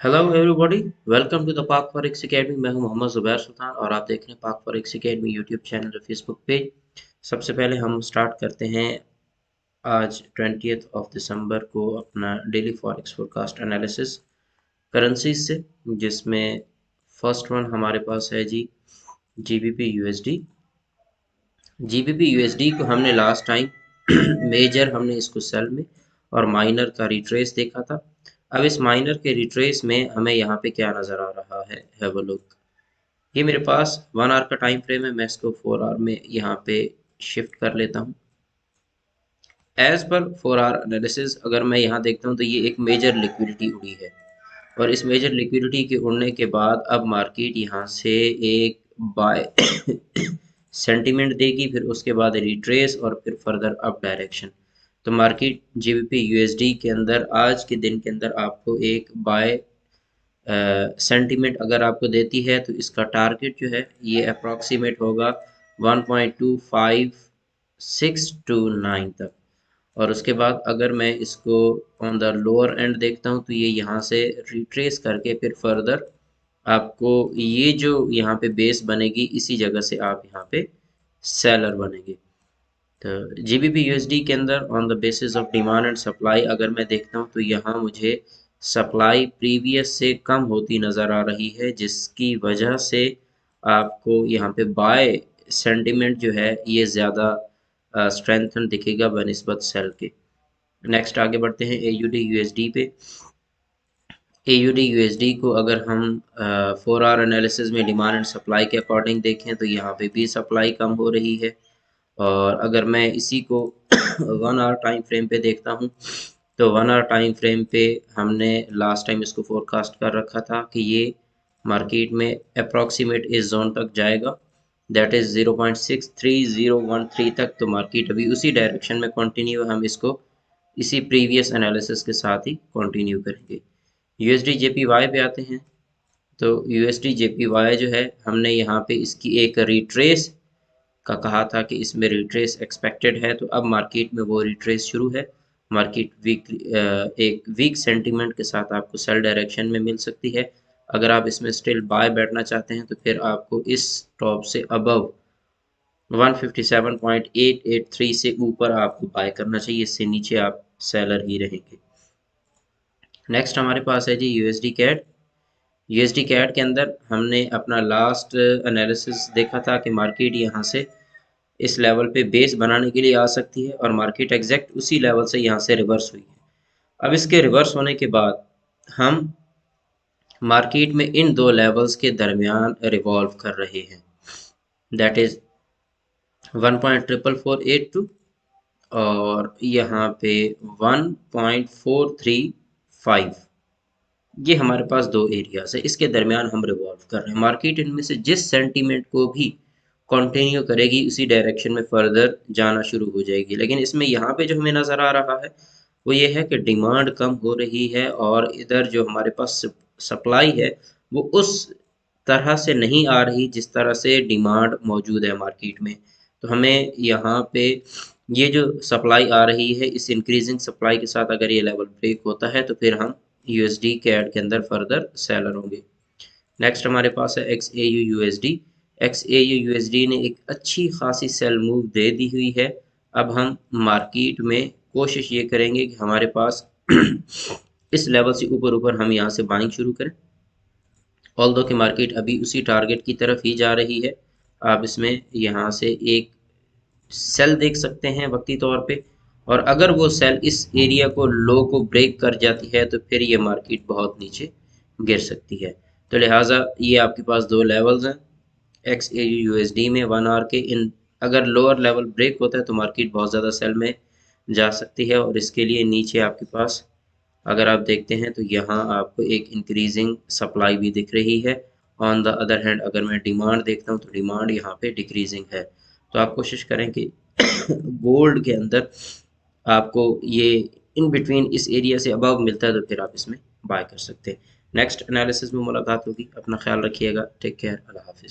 Hello everybody, welcome to the Pak forex academy. मैं हूं मोहम्मद जुबैर सुल्तान और आप देख रहे हैं पाक फॉरेक्स एकेडमी यूट्यूब चैनल और फेसबुक पेज। सबसे पहले हम स्टार्ट करते हैं आज 20th ऑफ दिसंबर को अपना daily forex forecast analysis currencies से, जिसमें फर्स्ट वन हमारे पास है जी जीबीपी यूएसडी। जीबीपी यूएसडी को हमने लास्ट टाइम मेजर हमने इसको सेल में और माइनर का रिट्रेस देखा था। अब इस माइनर के रिट्रेस में हमें यहाँ पे क्या नज़र आ रहा है, हैव अ लुक। ये मेरे पास 1 आवर का टाइम फ्रेम है, मैं इसको 4 आवर में यहाँ पे शिफ्ट कर लेता हूँ। एज पर 4 आवर एनालिसिस अगर मैं यहाँ देखता हूँ तो ये एक मेजर लिक्विडिटी उड़ी है और इस मेजर लिक्विडिटी के उड़ने के बाद अब मार्केट यहाँ से एक बाय सेंटीमेंट देगी, फिर उसके बाद रिट्रेस और फिर फर्दर अप डायरेक्शन। तो मार्केट जीबीपी यूएसडी के अंदर आज के दिन के अंदर आपको एक बाय सेंटीमेंट अगर आपको देती है तो इसका टारगेट जो है ये अप्रॉक्सीमेट होगा 1.25629 तक। और उसके बाद अगर मैं इसको ऑन द लोअर एंड देखता हूँ तो ये यहाँ से रिट्रेस करके फिर फर्दर आपको ये जो यहाँ पे बेस बनेगी, इसी जगह से आप यहाँ पे सेलर बनेंगे। तो जीबीपी यूएसडी के अंदर on the basis of demand and supply अगर मैं देखता हूँ तो यहाँ मुझे सप्लाई प्रीवियस से कम होती नज़र आ रही है, जिसकी वजह से आपको यहाँ पे बाय सेंटिमेंट जो है ये ज़्यादा स्ट्रेंथन दिखेगा बनिस्बत सेल के। नेक्स्ट आगे बढ़ते हैं एयूडी यूएसडी पे। एयूडी यूएसडी को अगर हम 4 आवर एनालिसिस में डिमांड एंड सप्लाई के अकॉर्डिंग देखें तो यहाँ पे भी सप्लाई कम हो रही है। और अगर मैं इसी को 1 आवर टाइम फ्रेम पे देखता हूँ तो 1 आवर टाइम फ्रेम पे हमने लास्ट टाइम इसको फोरकास्ट कर रखा था कि ये मार्केट में अप्रॉक्सीमेट इस जोन तक जाएगा, दैट इज़ 0.63013 तक। तो मार्केट अभी उसी डायरेक्शन में कंटिन्यू, हम इसको इसी प्रीवियस एनालिसिस के साथ ही कंटिन्यू करेंगे। यूएसडी जेपीवाई पे आते हैं। तो यूएसडी जेपीवाई जो है हमने यहाँ पे इसकी एक रिट्रेस का कहा था कि इसमें रिट्रेस एक्सपेक्टेड है, तो अब मार्केट में वो रिट्रेस शुरू है। मार्केट वीक एक वीक सेंटीमेंट के साथ आपको सेल डायरेक्शन में मिल सकती है। अगर आप इसमें स्टिल बाय बैठना चाहते हैं तो फिर आपको इस टॉप से अबव 157.883 से ऊपर आपको बाय करना चाहिए, इससे नीचे आप सेलर ही रहेंगे। नेक्स्ट हमारे पास है जी यूएसडी कैट। यूएसडी कैट के अंदर हमने अपना लास्ट एनालिसिस देखा था कि मार्केट यहाँ से इस लेवल पे बेस बनाने के लिए आ सकती है और मार्केट एग्जैक्ट उसी लेवल से यहाँ से रिवर्स हुई है। अब इसके रिवर्स होने के बाद हम मार्केट में इन दो लेवल्स के दरमियान रिवॉल्व कर रहे हैं, दैट इज 1.44482 और यहाँ पे 1.435। ये हमारे पास दो एरियाज है, इसके दरमियान हम रिवॉल्व कर रहे हैं। मार्केट इनमें से जिस सेंटीमेंट को भी कंटिन्यू करेगी उसी डायरेक्शन में फर्दर जाना शुरू हो जाएगी। लेकिन इसमें यहाँ पे जो हमें नज़र आ रहा है वो ये है कि डिमांड कम हो रही है और इधर जो हमारे पास सप्लाई है वो उस तरह से नहीं आ रही जिस तरह से डिमांड मौजूद है मार्केट में। तो हमें यहाँ पे ये जो सप्लाई आ रही है, इस इंक्रीजिंग सप्लाई के साथ अगर ये लेवल ब्रेक होता है तो फिर हम यूएसडी कैड के अंदर फर्दर सेलर होंगे। नेक्स्ट हमारे पास है x A you USD. X A you USD ने एक अच्छी खासी सेल मूव दे दी हुई है। अब हम मार्केट में कोशिश ये करेंगे कि हमारे पास इस लेवल से ऊपर ऊपर हम यहाँ से बाइंग शुरू करें। ऑल्दो कि मार्केट अभी उसी टारगेट की तरफ ही जा रही है। आप इसमें यहाँ से एक सेल देख सकते हैं वक्ती तौर पे, और अगर वो सेल इस एरिया को लो को ब्रेक कर जाती है तो फिर ये मार्केट बहुत नीचे गिर सकती है। तो लिहाजा ये आपके पास दो लेवल्स हैं एक्स ए यू एस डी में 1 आवर के। इन अगर लोअर लेवल ब्रेक होता है तो मार्केट बहुत ज़्यादा सेल में जा सकती है और इसके लिए नीचे आपके पास अगर आप देखते हैं तो यहाँ आपको एक इंक्रीजिंग सप्लाई भी दिख रही है। ऑन द अदर हैंड अगर मैं डिमांड देखता हूँ तो डिमांड यहाँ पे डिक्रीजिंग है। तो आप कोशिश करें कि गोल्ड के अंदर आपको ये इन बिटवीन इस एरिया से अबव मिलता है तो फिर आप इसमें बाय कर सकते हैं। नेक्स्ट एनालिसिस में मुलाकात होगी। अपना ख्याल रखिएगा। Take care. अल्लाह हाफिज़।